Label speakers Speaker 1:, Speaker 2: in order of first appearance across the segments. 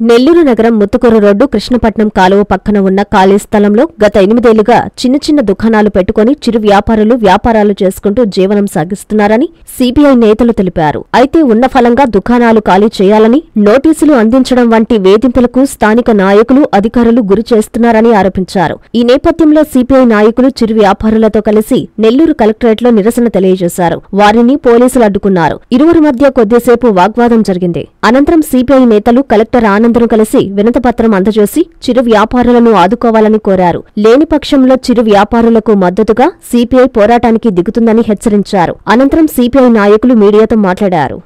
Speaker 1: నెల్లూరు నగరం ముత్తుకూరు రోడ్డు కృష్ణపట్నం కాలువ పక్కన ఉన్న ఖాళీ స్థలంలో గత 8 ఏళ్లుగా చిన్న చిన్న దుకాణాలు పెట్టుకుని చిరు వ్యాపారులు వ్యాపారాలు చేసుకుంటూ జీవనం సాగిస్తున్నారని సిపిఐ నేతలు తెలిపారు. అయితే ఉన్న ఫలంగా దుకాణాలు ఖాళీ చేయాలని నోటీసులు అందించడం వంటి వేధింపులకు స్థానిక నాయకులు అధికారులు గురి చేస్తున్నారని ఆరోపించారు. ఈ నేపథ్యంలో సిపిఐ నాయకులు చిరు వ్యాపారులతో కలిసి నెల్లూరు కలెక్టరేట్లో నిరసన తెలియజేశారు. వారిని పోలీసులు అడ్డుకున్నారు. ఇరువురి మధ్య కొద్దిసేపు వాగ్వాదం జరిగింది. అనంతరం సిపిఐ నేతలు కలెక్టర్ ఆనంద్ కలిసి వినతిపత్రం అందజేసి చిరు వ్యాపారులను ఆదుకోవాలని కోరారు. లేని పక్షంలో చిరు వ్యాపారులకు మద్దతుగా సిపిఐ పోరాటానికి దిగుతుందని హెచ్చరించారు. అనంతరం సిపిఐ నాయకులు మీడియాతో మాట్లాడారు.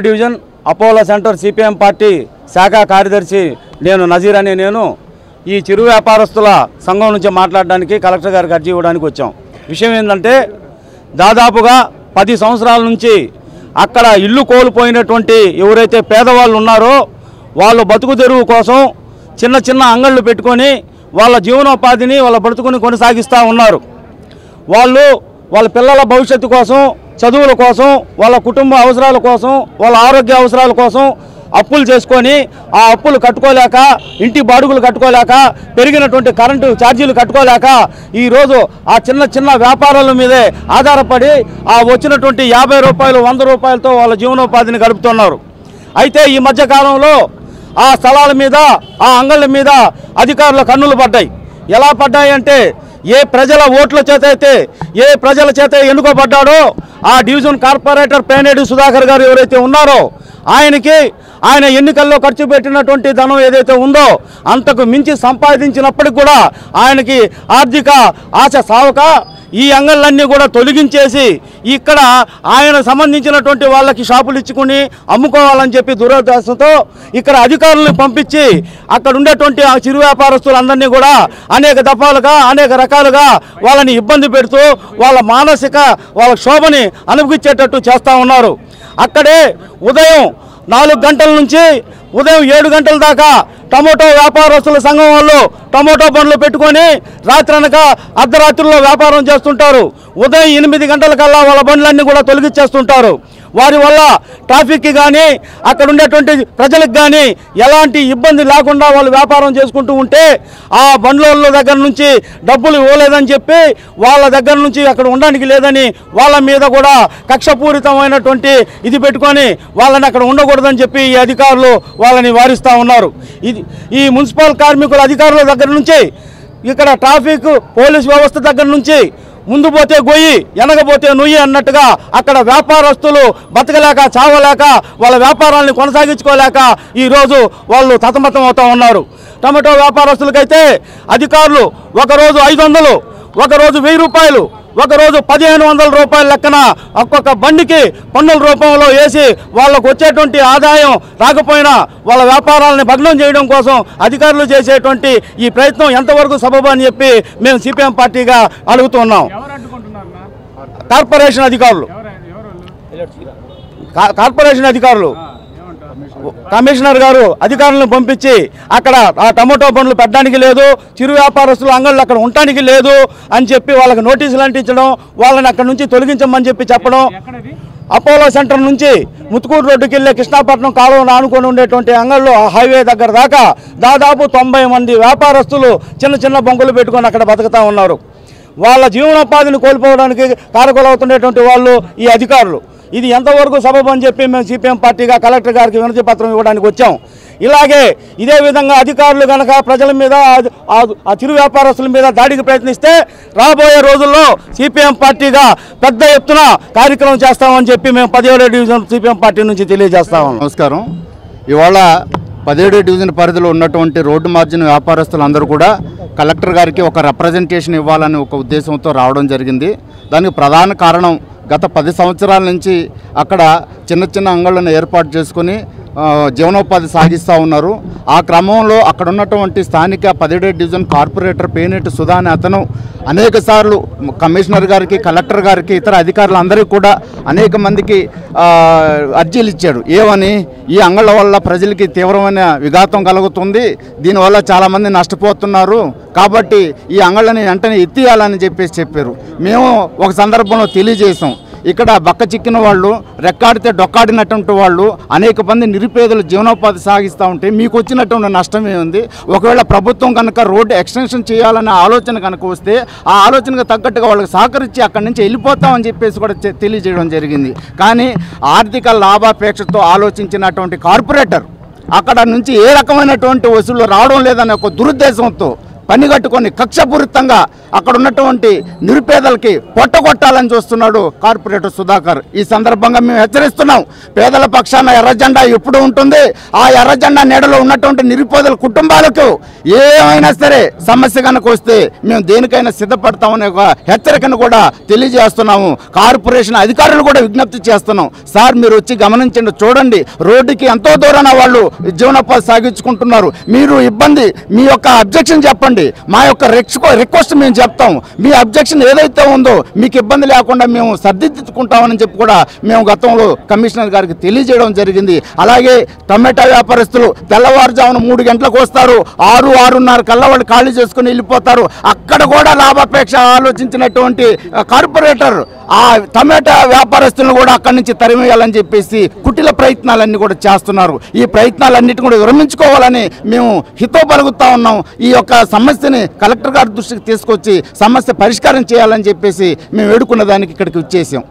Speaker 2: Division Apollo centre CPM party శాఖ కార్యదర్శి నజీర్ అనే నేను ఈ చిరు వ్యాపారస్తుల సంఘం నుంచి మాట్లాడడానికి కలెక్టర్ గారికి అర్జీ ఇవ్వడానికి వచ్చాం. విషయం ఏంటంటే దాదాపుగా 10 సంవత్సరాల నుంచి అక్కడ ఇల్లు కోల్పోయినటువంటి ఎవరైతే పేదవాళ్ళు ఉన్నారో వాళ్ళు బతుకు తెరువు కోసం చిన్న చిన్న అంగళ్ళు పెట్టుకొని వాళ్ళ జీవనోపాధిని వాళ్ళ బతుకుని కొనసాగిస్తూ ఉన్నారు. వాళ్ళ పిల్లల భవిష్యత్తు కోసం, చదువుల కోసం, వాళ్ళ కుటుంబ అవసరాల కోసం, వాళ్ళ ఆరోగ్య అవసరాల కోసం అప్పులు చేసుకొని ఆ అప్పులు కట్టుకోలేక, ఇంటి బాడుగులు కట్టుకోలేక, పెరిగినటువంటి కరెంటు ఛార్జీలు కట్టుకోలేక ఈరోజు ఆ చిన్న చిన్న వ్యాపారాల మీదే ఆధారపడి ఆ వచ్చినటువంటి 50 రూపాయలు 100 రూపాయలతో వాళ్ళ జీవనోపాధిని గడుపుతున్నారు. అయితే ఈ మధ్యకాలంలో ఆ స్థలాల మీద, ఆ అంగళ్ళ మీద అధికారుల కన్నులు పడ్డాయి. ఎలా పడ్డాయి అంటే ఏ ప్రజల ఓట్ల చేత అయితే, ఏ ప్రజల చేత ఎన్నుకోబడ్డాడో ఆ డివిజన్ కార్పొరేటర్ పేనేటి సుధాకర్ గారు ఎవరైతే ఉన్నారో ఆయన ఎన్నికల్లో ఖర్చు పెట్టినటువంటి ధనం ఏదైతే ఉందో అంతకు మించి సంపాదించినప్పటికి కూడా ఆయనకి ఆర్థిక ఆశ సావక ఈ అంగళ్ళన్నీ కూడా తొలగించేసి ఇక్కడ ఆయన సంబంధించినటువంటి వాళ్ళకి షాపులు ఇచ్చుకుని అమ్ముకోవాలని చెప్పి దురుద్దేశంతో ఇక్కడ అధికారులను పంపించి అక్కడ ఉండేటువంటి ఆ చిరు వ్యాపారస్తులందరినీ కూడా అనేక దఫాలుగా, అనేక రకాలుగా వాళ్ళని ఇబ్బంది పెడుతూ వాళ్ళ మానసిక, వాళ్ళ శోభని అనుభవించేటట్టు చేస్తూ ఉన్నారు. అక్కడే ఉదయం 4 గంటల నుంచి ఉదయం 7 గంటల దాకా టమోటో వ్యాపారస్తుల సంఘం వాళ్ళు టమోటో బండ్లు పెట్టుకొని రాత్రనక అర్ధరాత్రుల్లో వ్యాపారం చేస్తుంటారు. ఉదయం 8 గంటలకల్లా వాళ్ళ బండ్లన్నీ కూడా తొలగించేస్తుంటారు. వారి వల్ల ట్రాఫిక్కి కానీ అక్కడ ఉండేటువంటి ప్రజలకు కానీ ఎలాంటి ఇబ్బంది లేకుండా వాళ్ళు వ్యాపారం చేసుకుంటూ ఉంటే ఆ బండ్ల దగ్గర నుంచి డబ్బులు ఇవ్వలేదని చెప్పి వాళ్ళ దగ్గర నుంచి అక్కడ ఉండడానికి లేదని వాళ్ళ మీద కూడా కక్షపూరితమైనటువంటి ఇది పెట్టుకొని వాళ్ళని అక్కడ ఉండకూడదని చెప్పి ఈ అధికారులు వాళ్ళని వారిస్తూ ఉన్నారు. ఈ మున్సిపల్ కార్మికుల అధికారుల దగ్గర నుంచి ఇక్కడ ట్రాఫిక్ పోలీస్ వ్యవస్థ దగ్గర నుంచి ముందు పోతే గొయ్యి, వెనకపోతే నుయ్యి అన్నట్టుగా అక్కడ వ్యాపారస్తులు బతకలేక, చావలేక, వాళ్ళ వ్యాపారాలను కొనసాగించుకోలేక ఈరోజు వాళ్ళు తతమతం అవుతూ ఉన్నారు. టమాటో వ్యాపారస్తులకైతే అధికారులు ఒకరోజు 500, ఒకరోజు 1000 రూపాయలు, ఒకరోజు 1500 రూపాయల లెక్కన ఒక్కొక్క బండికి పన్నుల రూపంలో వేసి వాళ్ళకు వచ్చేటువంటి ఆదాయం రాకపోయినా వాళ్ళ వ్యాపారాలను భగ్నం చేయడం కోసం అధికారులు చేసేటువంటి ఈ ప్రయత్నం ఎంతవరకు సబబు అని చెప్పి మేము సిపిఎం పార్టీగా అడుగుతున్నాం. కార్పొరేషన్ అధికారులు కమిషనర్ గారు అధికారులను పంపించి అక్కడ ఆ టమోటో బండ్లు పెట్టడానికి లేదు, చిరు వ్యాపారస్తులు అంగళ్ళు అక్కడ ఉండటానికి లేదు అని చెప్పి వాళ్ళకి నోటీసులు అంటించడం, వాళ్ళని అక్కడ నుంచి తొలగించమని చెప్పడం. అపోలో సెంటర్ నుంచి ముత్తుకూరు రోడ్డుకి వెళ్ళే కృష్ణాపట్నం కాలువను ఆనుకొని ఉండేటువంటి అంగళ్ళు హైవే దగ్గర దాకా దాదాపు 90 మంది వ్యాపారస్తులు చిన్న చిన్న బొంకులు పెట్టుకొని అక్కడ బతుకుతూ ఉన్నారు. వాళ్ళ జీవనోపాధిని కోల్పోవడానికి కారకులవుతుండేటువంటి వాళ్ళు ఈ అధికారులు. ఇది ఎంతవరకు సబబు అని చెప్పి మేము సిపిఎం పార్టీగా కలెక్టర్ గారికి వినతి పత్రం ఇవ్వడానికి వచ్చాం. ఇలాగే ఇదే విధంగా అధికారులు కనుక ప్రజల మీద, ఆ చిరు వ్యాపారస్తుల మీద దాడికి ప్రయత్నిస్తే రాబోయే రోజుల్లో సిపిఎం పార్టీగా పెద్ద ఎత్తున కార్యక్రమం చేస్తామని చెప్పి మేము 17వ డివిజన్ సిపిఎం పార్టీ నుంచి తెలియజేస్తాము.
Speaker 3: నమస్కారం. ఇవాళ 17వ డివిజన్ పరిధిలో ఉన్నటువంటి రోడ్డు మార్జిన్ వ్యాపారస్తులందరూ కూడా కలెక్టర్ గారికి ఒక రిప్రజెంటేషన్ ఇవ్వాలని ఒక ఉద్దేశంతో రావడం జరిగింది. దానికి ప్రధాన కారణం గత 10 సంవత్సరాల నుంచి అక్కడ చిన్న చిన్న అంగళ్ళను ఏర్పాటు చేసుకొని జీవనోపాధి సాగిస్తూ ఉన్నారు. ఆ క్రమంలో అక్కడ ఉన్నటువంటి స్థానిక 17వ డివిజన్ కార్పొరేటర్ పేనేటి సుధా అనే అతను అనేక సార్లు కమిషనర్ గారికి, కలెక్టర్ గారికి, ఇతర అధికారులందరికీ కూడా అనేక మందికి అర్జీలు ఇచ్చాడు. ఏమని, ఈ అంగళ్ళ వల్ల ప్రజలకి తీవ్రమైన విఘాతం కలుగుతుంది, దీనివల్ల చాలామంది నష్టపోతున్నారు, కాబట్టి ఈ అంగళ్ళని వెంటనే ఎత్తియాలని చెప్పారు. మేము ఒక సందర్భంలో తెలియజేసాం. ఇక్కడ బక్క చిక్కిన వాళ్ళు, రెక్కాడితే డొక్కాడినటువంటి వాళ్ళు, అనేక మంది నిరుపేదలు జీవనోపాధి సాగిస్తూ ఉంటే మీకు వచ్చినటువంటి నష్టమే ఉంది. ఒకవేళ ప్రభుత్వం కనుక రోడ్డు ఎక్స్టెన్షన్ చేయాలనే ఆలోచన కనుక వస్తే ఆ ఆలోచనకు తగ్గట్టుగా వాళ్ళకి సహకరించి అక్కడి నుంచి వెళ్ళిపోతామని చెప్పేసి కూడా తెలియజేయడం జరిగింది. కానీ ఆర్థిక లాభాపేక్షతో ఆలోచించినటువంటి కార్పొరేటర్ అక్కడ నుంచి ఏ రకమైనటువంటి వసూళ్లు రావడం లేదనే ఒక దురుద్దేశంతో పనిగట్టుకొని కక్షపూరితంగా అక్కడ ఉన్నటువంటి నిరుపేదలకి పొట్టగొట్టాలని చూస్తున్నాడు కార్పొరేటర్ సుధాకర్. ఈ సందర్భంగా మేము హెచ్చరిస్తున్నాం, పేదల పక్షాన ఎర్రజెండా ఎప్పుడు ఉంటుంది. ఆ ఎర్రజెండా నీడలో ఉన్నటువంటి నిరుపేదల కుటుంబాలకు ఏమైనా సరే సమస్య కనుక వస్తే మేము దేనికైనా సిద్ధపడతామనే ఒక హెచ్చరికను కూడా తెలియజేస్తున్నాము. కార్పొరేషన్ అధికారులు కూడా విజ్ఞప్తి చేస్తున్నాం, సార్ మీరు వచ్చి గమనించండి, చూడండి, రోడ్డుకి ఎంతో దూరాన వాళ్ళు జీవనోపాధి సాగించుకుంటున్నారు. మీరు ఇబ్బంది, మీ యొక్క అబ్జెక్షన్ చెప్పండి, మా యొక్క రిక్వెస్ట్ మేము చెప్తాం. మీ అబ్జెక్షన్ ఏదైతే ఉందో మీకు ఇబ్బంది లేకుండా మేము సర్దిద్దుకుంటామని చెప్పి కూడా మేము గతంలో కమిషనర్ గారికి తెలియజేయడం జరిగింది. అలాగే టమాటా వ్యాపారస్తులు తెల్లవారుజామున 3 గంటలకు వస్తారు, 6-6:30 కల్లా వాళ్ళు ఖాళీ చేసుకుని వెళ్ళిపోతారు. అక్కడ కూడా లాభాపేక్ష ఆలోచించినటువంటి కార్పొరేటర్ ఆ టమాటా వ్యాపారస్తులను కూడా అక్కడి నుంచి తరిమేయాలని చెప్పేసి కుటిల ప్రయత్నాలన్నీ కూడా చేస్తున్నారు. ఈ ప్రయత్నాలన్నిటి కూడా విరమించుకోవాలని మేము హితో పలుకుతా ఉన్నాం. ఈ యొక్క సమస్యని కలెక్టర్ గారి దృష్టికి తీసుకొచ్చి సమస్య పరిష్కారం చేయాలని చెప్పేసి మేము వేడుకున్న దానికి ఇక్కడికి వచ్చేసాం.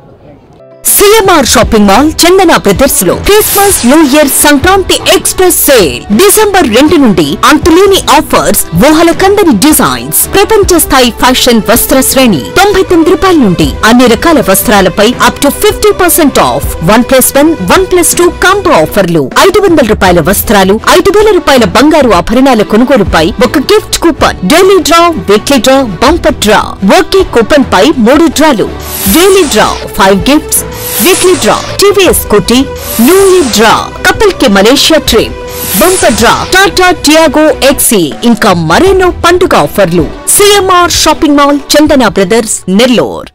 Speaker 4: CMR shopping mall Chandana brothers లో Christmas new year Sankranti express sale December 2 నుండి అంతులేని ఆఫర్స్, ఊహల కందని డిజైన్స్, ప్రపంచ స్థాయి ఫ్యాషన్ వస్త్ర శ్రేణి, 99 రూపాయల నుండి అన్ని రకాల వస్త్రాలపై అప్ టు 50% ఆఫ్, 1+1, 1+2 కాంబో ఆఫర్లు, 500 రూపాయల వస్త్రాలు, 5,000 రూపాయల బంగారు ఆభరణాల కొనుగోలుపై ఒక gift coupon, daily draw, weekly draw, bumper draw, ఒకే కూపన్ పై 3 డ్రాలు, daily draw 5 gifts, weekly draw TVS Scooty, new year draw couple కి Malaysia trip, bumper draw Tata Tiago XE, ఇంకా మరెన్నో పండుగ ఆఫర్లు. CMR shopping mall Chandana brothers, Nellore.